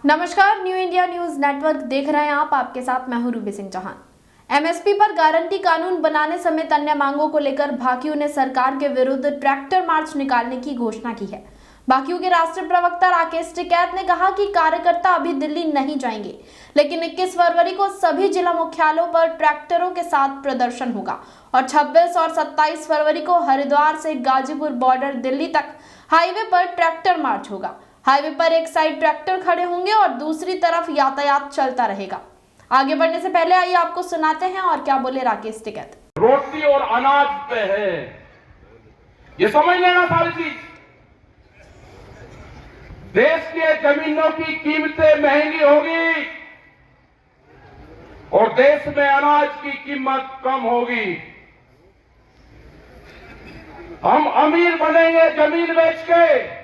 नमस्कार, new India news network देख रहे हैं आप। आपके साथ मैं हूं रूबी सिंह चौहान। एमएसपी पर गारंटी कानून बनाने समेत अन्य मांगों को लेकर भाकियू ने सरकार के विरुद्ध ट्रैक्टर मार्च निकालने की घोषणा की है। भाकियू के राष्ट्रीय प्रवक्ता राकेश टिकैत ने कहा कि कार्यकर्ता अभी दिल्ली नहीं जाएंगे, लेकिन 21 फरवरी को सभी जिला मुख्यालयों पर ट्रैक्टरों के साथ प्रदर्शन होगा और 26 और 27 फरवरी को हरिद्वार से गाजीपुर बॉर्डर दिल्ली तक हाईवे पर ट्रैक्टर मार्च होगा। हाईवे पर एक साइड ट्रैक्टर खड़े होंगे और दूसरी तरफ यातायात चलता रहेगा। आगे बढ़ने से पहले आइए आपको सुनाते हैं और क्या बोले राकेश टिकैत। रोटी और अनाज पे है, ये समझ लेना सारी चीज। देश के जमीनों की कीमतें महंगी होगी और देश में अनाज की कीमत कम होगी। हम अमीर बनेंगे जमीन बेच के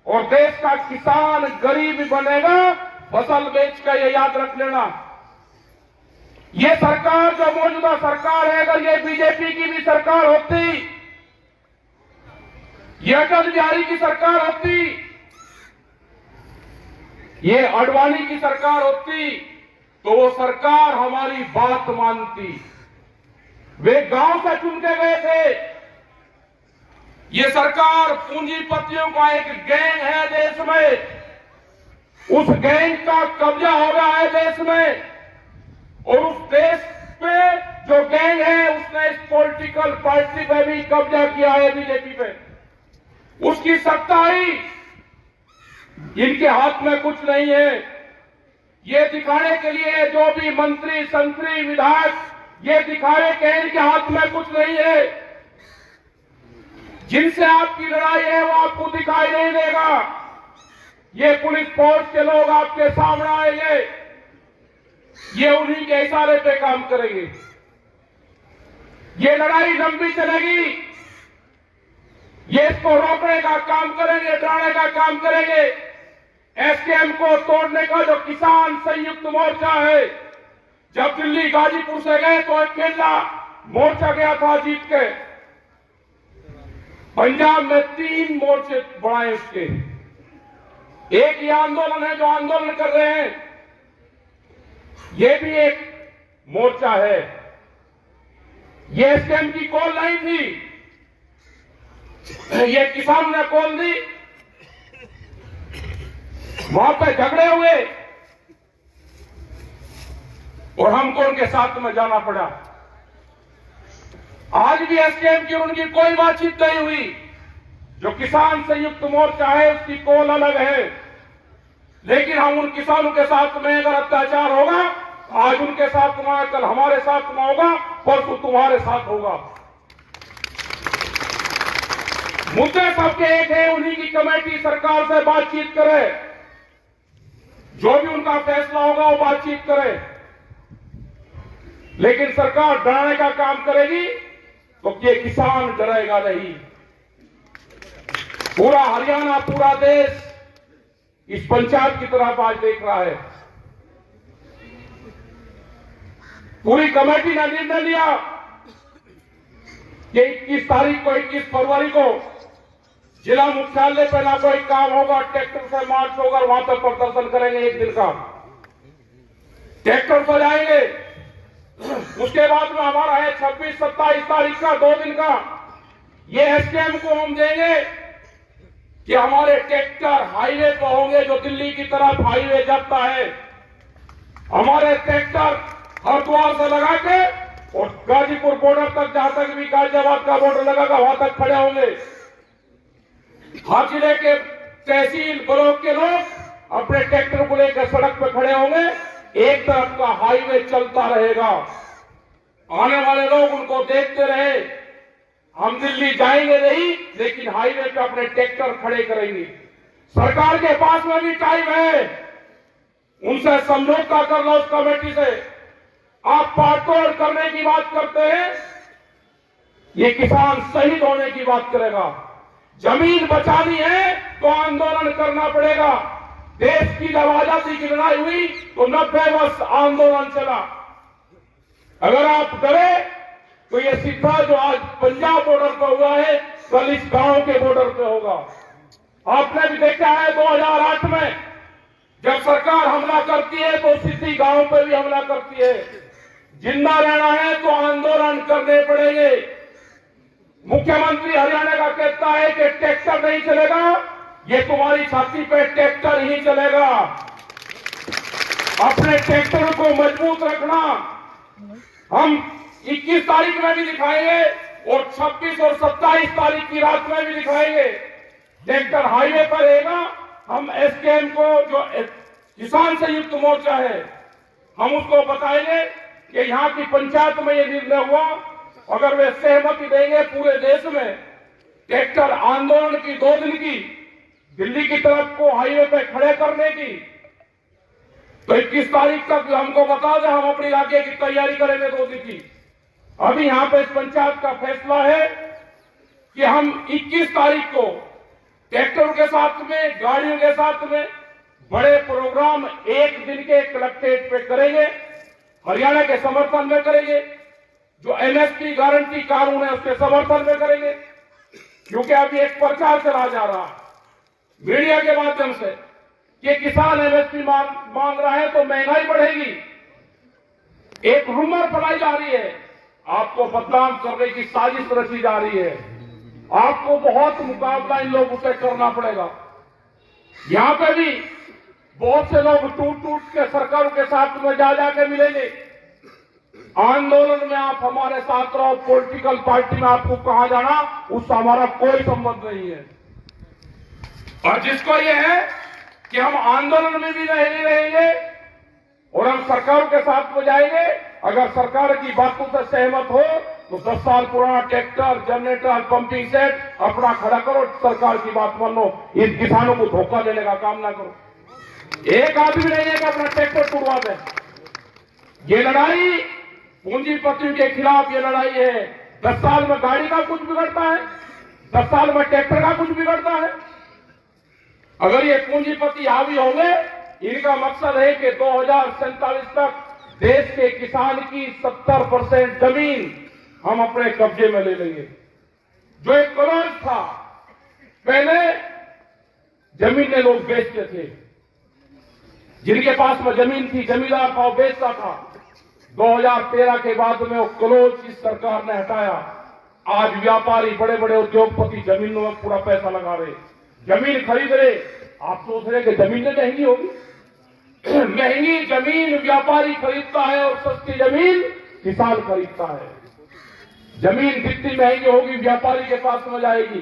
और देश का किसान गरीब बनेगा फसल बेच कर। ये याद रख लेना। ये सरकार जो मौजूदा सरकार है, अगर ये बीजेपी की भी सरकार होती, ये अटल बिहारी की सरकार होती, ये आडवाणी की सरकार होती, तो वो सरकार हमारी बात मानती। वे गांव से चुन के गए थे। ये सरकार पूंजीपतियों का एक गैंग है देश में। उस गैंग का कब्जा हो रहा है देश में और उस देश पे जो गैंग है उसने इस पॉलिटिकल पार्टी पे भी कब्जा किया है, बीजेपी पे। उसकी सत्ताई इनके हाथ में कुछ नहीं है। ये दिखाने के लिए जो भी मंत्री संतरी विधायक ये दिखावे कि इनके हाथ में कुछ नहीं है। जिनसे आपकी लड़ाई है वो आपको दिखाई नहीं देगा। ये पुलिस फोर्स के लोग आपके सामने आएंगे, ये उन्हीं के इशारे पे काम करेंगे। ये लड़ाई लंबी चलेगी। ये इसको रोकने का काम करेंगे, डराने का काम करेंगे। एसकेएम को तोड़ने का जो किसान संयुक्त मोर्चा है, जब दिल्ली गाजीपुर से गए तो अकेला मोर्चा गया था जीत के। पंजाब में 3 मोर्चे बढ़ाए उसके। एक ये आंदोलन है जो आंदोलन कर रहे हैं, ये भी एक मोर्चा है। ये एसकेएम की कॉल नहीं थी, ये किसान ने कॉल दी। वहां पे झगड़े हुए और हमको उनके साथ में जाना पड़ा। आज भी एसकेएम की उनकी कोई बातचीत नहीं हुई। जो किसान संयुक्त मोर्चा है उसकी कॉल अलग है, लेकिन हम उन किसानों के साथ में अगर अत्याचार होगा, आज उनके साथ में, कल हमारे साथ में होगा, परसों तुम्हारे साथ होगा। मुद्दे सबके एक है, उन्हीं की कमेटी सरकार से बातचीत करे, जो भी उनका फैसला होगा वो बातचीत करे। लेकिन सरकार डराने का काम करेगी तो ये किसान डरेगा नहीं। पूरा हरियाणा, पूरा देश इस पंचायत की तरफ आज देख रहा है। पूरी कमेटी ने निर्णय लिया कि 21 तारीख को, 21 फरवरी को जिला मुख्यालय पर ना कोई काम होगा, ट्रैक्टर से मार्च होगा, वहां तक प्रदर्शन करेंगे। एक दिन का ट्रैक्टर पर जाएंगे। उसके बाद में हमारा है 26-27 तारीख का 2 दिन का। ये एसकेएम को हम देंगे कि हमारे ट्रैक्टर हाईवे पर होंगे, जो दिल्ली की तरफ हाईवे जाता है। हमारे ट्रैक्टर हरिद्वार से लगा के और गाजीपुर बॉर्डर तक, जहां तक भी गाजियाबाद का बॉर्डर लगागा वहां तक खड़े होंगे। हर जिले के तहसील ब्लॉक के लोग अपने ट्रैक्टर को लेकर सड़क पर खड़े होंगे। एक तरफ का हाईवे चलता रहेगा। आने वाले लोग उनको देखते रहे। हम दिल्ली जाएंगे नहीं, लेकिन हाईवे पे अपने ट्रैक्टर खड़े करेंगे। सरकार के पास में भी टाइम है, उनसे समझौता कर लो उस कमेटी से। आप पाटतोड़ करने की बात करते हैं, ये किसान शहीद होने की बात करेगा। जमीन बचानी है तो आंदोलन करना पड़ेगा। देश की जब आजादी की लड़ाई हुई तो 90 वर्ष आंदोलन चला। अगर आप डरे तो ये सीधा जो आज पंजाब बॉर्डर पर हुआ है, कल इस गांव के बॉर्डर पे होगा। आपने भी देखा है 2008 में जब सरकार हमला करती है तो सीधी गांव पे भी हमला करती है। जिंदा रहना है तो आंदोलन करने पड़ेंगे। मुख्यमंत्री हरियाणा का कहता है कि ट्रैक्टर नहीं चलेगा, ये तुम्हारी छाती पे ट्रैक्टर ही चलेगा। अपने ट्रैक्टर को मजबूत रखना। हम 21 तारीख में भी दिखाएंगे और 26 और 27 तारीख की रात में भी दिखाएंगे। ट्रैक्टर हाईवे पर रहेगा। हम एसकेएम को, जो किसान संयुक्त मोर्चा है, हम उसको बताएंगे कि यहाँ की पंचायत में ये निर्णय हुआ, अगर वे सहमति देंगे पूरे देश में ट्रैक्टर आंदोलन की 2 दिन की दिल्ली की तरफ को हाईवे पे खड़े करने की, तो 21 तारीख तक हमको बता दें, हम अपनी आगे की तैयारी करेंगे 2 दिन की। अभी यहाँ पे इस पंचायत का फैसला है कि हम 21 तारीख को ट्रैक्टरों के साथ में, गाड़ियों के साथ में बड़े प्रोग्राम 1 दिन के कलेक्ट्रेट पे करेंगे, हरियाणा के समर्थन में करेंगे। जो एमएसपी गारंटी कानून है उसके समर्थन में करेंगे, क्योंकि अभी एक प्रचार चला जा रहा है मीडिया के माध्यम से कि किसान एमएसपी मांग रहा है तो महंगाई बढ़ेगी। एक रूमर फैलाई जा रही है, आपको बदनाम करने की साजिश रची जा रही है। आपको बहुत मुकाबला इन लोगों से करना पड़ेगा। यहां पे भी बहुत से लोग टूट टूट के सरकारों के साथ में जा जाके मिलेंगे। आंदोलन में आप हमारे साथ रहो, पॉलिटिकल पार्टी में आपको कहां जाना उससे हमारा कोई संबंध नहीं है। और जिसको ये है कि हम आंदोलन में भी नहीं रहेंगे और हम सरकारों के साथ में जाएंगे, अगर सरकार की बातों से सहमत हो तो 10 साल पुराना ट्रैक्टर, जनरेटर, पंपिंग सेट अपना खड़ा करो, सरकार की बात मान लो। इन किसानों को धोखा देने का काम ना करो। एक आदमी नहीं है कि अपना ट्रैक्टर टूटवा दे। ये लड़ाई पूंजीपतियों के खिलाफ ये लड़ाई है। 10 साल में गाड़ी का कुछ बिगड़ता है, 10 साल में ट्रैक्टर का कुछ बिगड़ता है। अगर ये पूंजीपति हावी होंगे, इनका मकसद है कि 2047 तक देश के किसान की 70% जमीन हम अपने कब्जे में ले लेंगे। जो एक करोड़ था, पहले जमीनें लोग बेचते थे, जिनके पास में जमीन थी जमींदार था, बेचता था। 2013 के बाद में वो कलोज की सरकार ने हटाया। आज व्यापारी, बड़े बड़े उद्योगपति जमीनों में पूरा पैसा लगा रहे, जमीन खरीद रहे। आप सोच रहे कि जमीनें महंगी होगी? महंगी जमीन व्यापारी खरीदता है और सस्ती जमीन किसान खरीदता है। जमीन जितनी महंगी होगी व्यापारी के पास में जाएगी,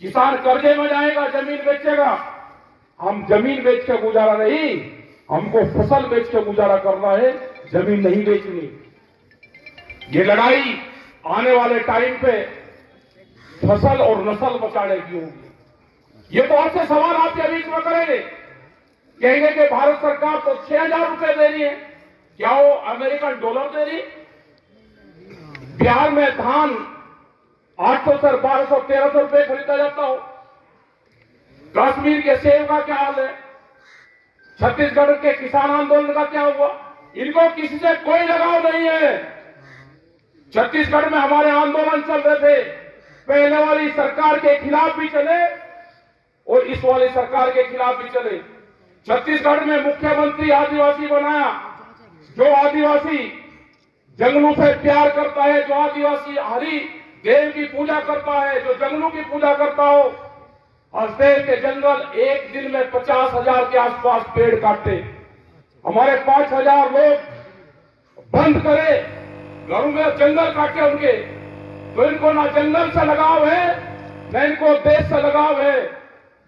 किसान कर्जे में जाएगा, जमीन बेचेगा। हम जमीन बेच के गुजारा नहीं, हमको फसल बेच के गुजारा करना है, जमीन नहीं बेचनी। ये लड़ाई आने वाले टाइम पे फसल और नस्ल बचाने की होगी। ये बहुत से सवाल आपके बीच में करेंगे, कहेंगे कि भारत सरकार तो 6,000 रुपए दे रही है, क्या वो अमेरिकन डॉलर दे रही? बिहार में धान 800 से 1200 1300 रुपए खरीदा जाता हो। कश्मीर के सेब का क्या हाल है? छत्तीसगढ़ के किसान आंदोलन का क्या हुआ? इनको किसी से कोई लगाव नहीं है। छत्तीसगढ़ में हमारे आंदोलन चल रहे थे, पहले वाली सरकार के खिलाफ भी चले और इस वाली सरकार के खिलाफ भी चले। छत्तीसगढ़ में मुख्यमंत्री आदिवासी बनाया। जो आदिवासी जंगलों से प्यार करता है, जो आदिवासी हरि देव की पूजा करता है, जो जंगलों की पूजा करता हो, हसदेव के जंगल एक दिन में 50,000 के आसपास पेड़ काटे। हमारे 5,000 लोग बंद करे, घरों में जंगल काटे उनके। तो इनको ना जंगल से लगाव है, न इनको देश से लगाव है।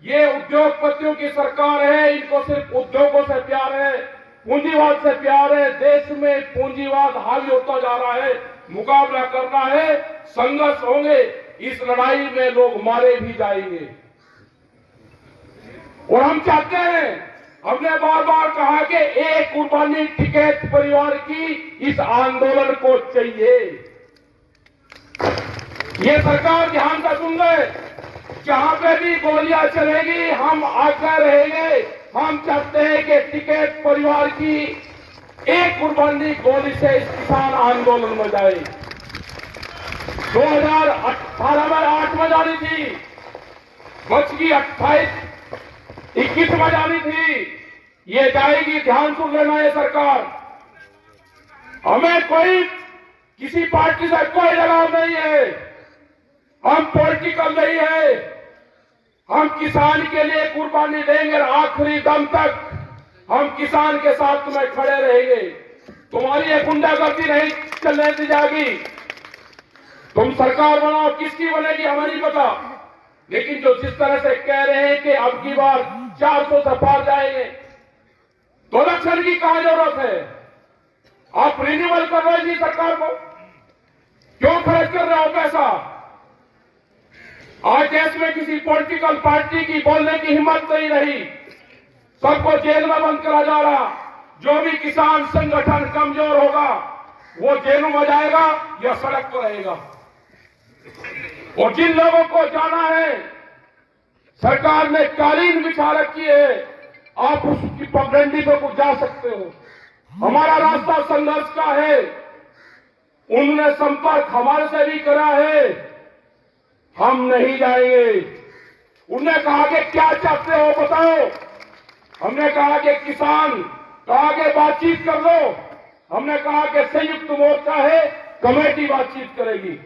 ये उद्योगपतियों की सरकार है, इनको सिर्फ उद्योगों से प्यार है, पूंजीवाद से प्यार है। देश में पूंजीवाद हावी होता जा रहा है, मुकाबला करना है, संघर्ष होंगे। इस लड़ाई में लोग मारे भी जाएंगे और हम चाहते हैं, हमने बार बार कहा कि एक कुर्बानी टिकैत परिवार की इस आंदोलन को चाहिए। ये सरकार ध्यान से सुन ले, जहां पे भी गोलियां चलेगी हम आगे रहेंगे। हम चाहते हैं कि टिकैत परिवार की एक कुर्बानी गोली से इस किसान आंदोलन में जाए। 2018 में 8 में जानी थी, बच की 21 में जानी थी। ये जाएगी, ध्यान सुन लेना ये सरकार। हमें कोई किसी पार्टी से कोई लगाव नहीं है, हम पॉलिटिकल नहीं है, हम किसान के लिए कुर्बानी देंगे आखिरी दम तक। हम किसान के साथ में खड़े रहेंगे। तुम्हारी ये गुंडागर्दी नहीं चलने दी जाएगी। तुम सरकार बनाओ, किसकी बनेगी हमें नहीं पता, लेकिन जो जिस तरह से कह रहे हैं कि अब की बार 400 से पार जाएंगे, तो इलेक्शन की कहां जरूरत है? आप रिन्यूअल कर रहे हैं सरकार को, क्यों खर्च कर रहे हो पैसा? आज देश में किसी पॉलिटिकल पार्टी की बोलने की हिम्मत नहीं रही, सबको जेल में बंद करा जा रहा। जो भी किसान संगठन कमजोर होगा वो जेलों में जाएगा या सड़क पर रहेगा। और जिन लोगों को जाना है, सरकार ने कालीन बिछा रखी है, आप उसकी पगडंडी पे कुछ जा सकते हो। हमारा रास्ता संघर्ष का है, उन्होंने संपर्क हमारे से भी करा है, हम नहीं जाएंगे। उन्होंने कहा कि क्या चाहते हो बताओ, हमने कहा कि किसान, कहा कि बातचीत कर लो, हमने कहा कि संयुक्त मोर्चा है, कमेटी बातचीत करेगी।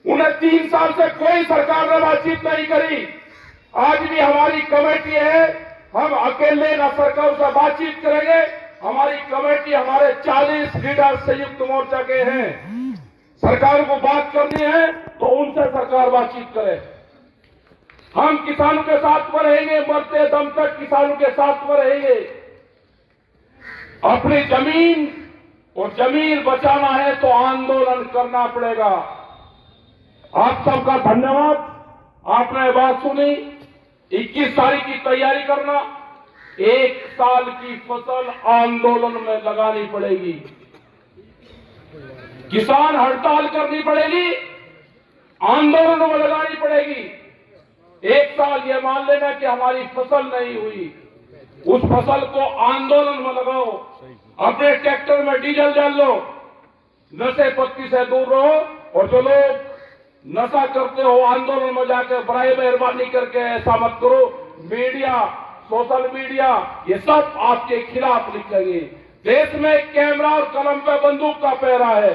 उन्हें 3 साल से कोई सरकार ने बातचीत नहीं करी। आज भी हमारी कमेटी है, हम अकेले न सरकार से बातचीत करेंगे। हमारी कमेटी, हमारे 40 लीडर संयुक्त मोर्चा के हैं। सरकार को बात करनी है तो उनसे सरकार बातचीत करे। हम किसानों के साथ में रहेंगे, मरते दम तक किसानों के साथ में रहेंगे। अपनी जमीन और जमीन बचाना है तो आंदोलन करना पड़ेगा। आप सबका धन्यवाद, आपने बात सुनी। 21 तारीख की तैयारी करना, 1 साल की फसल आंदोलन में लगानी पड़ेगी। किसान हड़ताल करनी पड़ेगी, आंदोलन में लगानी पड़ेगी। 1 साल ये मान लेना कि हमारी फसल नहीं हुई, उस फसल को आंदोलन में लगाओ। अपने ट्रैक्टर में डीजल डाल लो, नशे पत्ती से दूर रहो। और जो लोग नशा करते हो आंदोलन में जाकर बड़ाई मेहरबानी करके ऐसा मत करो। मीडिया, सोशल मीडिया, ये सब आपके खिलाफ लिखेंगे। देश में कैमरा और कलम पे बंदूक का पहरा है,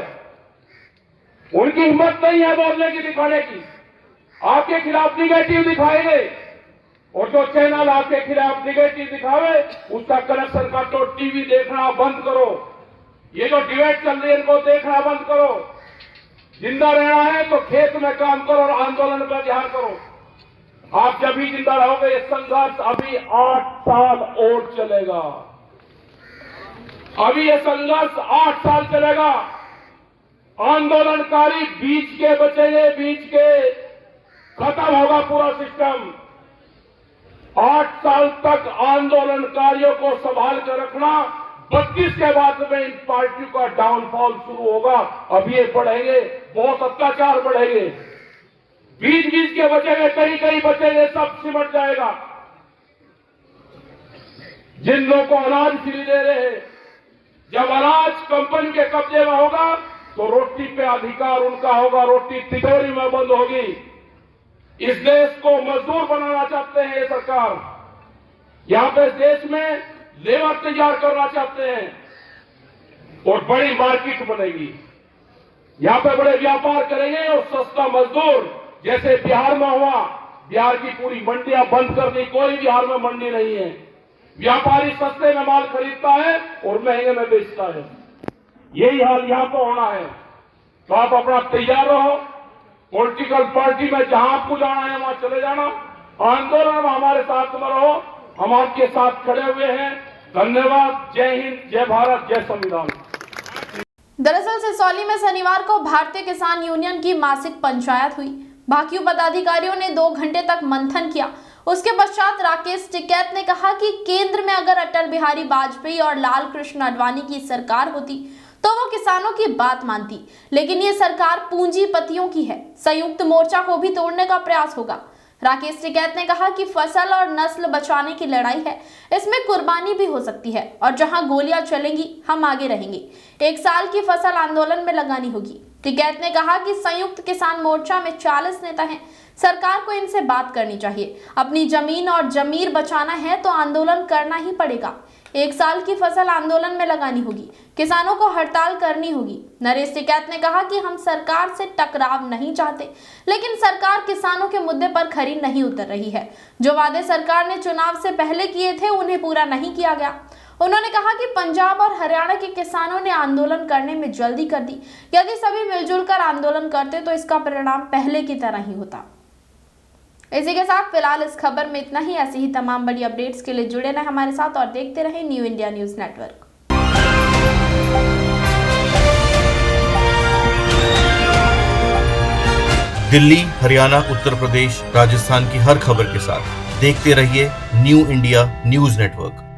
उनकी हिम्मत नहीं है बोलने की, दिखाने की। आपके खिलाफ निगेटिव दिखाएंगे, और जो चैनल आपके खिलाफ निगेटिव दिखावे उसका कनेक्शन काटो, टीवी देखना बंद करो। ये जो डिबेट चल रही है इनको देखना बंद करो। जिंदा रहना है तो खेत में काम करो और आंदोलन पर ध्यान करो। आप जब भी जिंदा रहोगे, ये संघर्ष अभी 8 साल और चलेगा। अभी ये संघर्ष 8 साल चलेगा। आंदोलनकारी बीच के बचेंगे, बीच के खत्म होगा पूरा सिस्टम। 8 साल तक आंदोलनकारियों को संभाल कर रखना। 32 के बाद में इन पार्टियों का डाउनफॉल शुरू होगा। अभी ये बढ़ेंगे, बहुत अत्याचार बढ़ेंगे। बीच बीच के बचेंगे, कहीं कहीं बचेंगे, सब सिमट जाएगा। जिन लोगों को अनाज फ्री दे रहे हैं, जब अनाज कंपनी के कब्जे में होगा तो रोटी पे अधिकार उनका होगा, रोटी तिजोरी में बंद होगी। इस देश को मजदूर बनाना चाहते हैं ये सरकार। यहां पे देश में लेबर तैयार करना चाहते हैं और बड़ी मार्केट बनेगी। यहां पे बड़े व्यापार करेंगे और सस्ता मजदूर, जैसे बिहार में हुआ। बिहार की पूरी मंडियां बंद कर दी, कोई बिहार में मंडी नहीं है। व्यापारी सस्ते में माल खरीदता है और महंगे में बेचता है। यही हाल यहां पर होना है। तो आप अपना तैयार रहो। पॉलिटिकल पार्टी में जहां आपको जाना है वहां चले जाना। आंदोलन में हमारे साथ में रहो, हम आपके साथ खड़े हुए हैं। धन्यवाद। जय हिंद, जय भारत, जय संविधान। दरअसल सिसौली में शनिवार को भारतीय किसान यूनियन की मासिक पंचायत हुई। भाकियू पदाधिकारियों ने 2 घंटे तक मंथन किया। उसके पश्चात राकेश टिकैत ने कहा कि केंद्र में अगर अटल बिहारी वाजपेयी और लाल कृष्ण आडवाणी की सरकार होती तो वो किसानों की बात मानती, लेकिन ये सरकार पूंजीपतियों की है। संयुक्त मोर्चा को भी तोड़ने का प्रयास होगा। राकेश टिकैत ने कहा कि फसल और नस्ल बचाने की लड़ाई है, इसमें कुर्बानी भी हो सकती है और जहां गोलियां चलेंगी हम आगे रहेंगे। 1 साल की फसल आंदोलन में लगानी होगी। टिकैत ने कहा कि संयुक्त किसान मोर्चा में 40 नेता हैं, सरकार को इनसे बात करनी चाहिए। अपनी जमीन और जमीर बचाना है तो आंदोलन करना ही पड़ेगा। 1 साल की फसल आंदोलन में लगानी होगी, किसानों को हड़ताल करनी होगी। नरेश टिकैत ने कहा कि हम सरकार से टकराव नहीं चाहते, लेकिन सरकार किसानों के मुद्दे पर खरी नहीं उतर रही है। जो वादे सरकार ने चुनाव से पहले किए थे उन्हें पूरा नहीं किया गया। उन्होंने कहा कि पंजाब और हरियाणा के किसानों ने आंदोलन करने में जल्दी कर दी। यदि सभी मिलजुल कर आंदोलन करते तो इसका परिणाम पहले की तरह ही होता। इसी के साथ फिलहाल इस खबर में इतना ही। ऐसी ही तमाम बड़ी अपडेट्स के लिए जुड़े रहें हमारे साथ और देखते रहें new India news network. Delhi, Haryana, Uttar Pradesh, Rajasthan की हर खबर के साथ देखते रहिए न्यू इंडिया न्यूज नेटवर्क।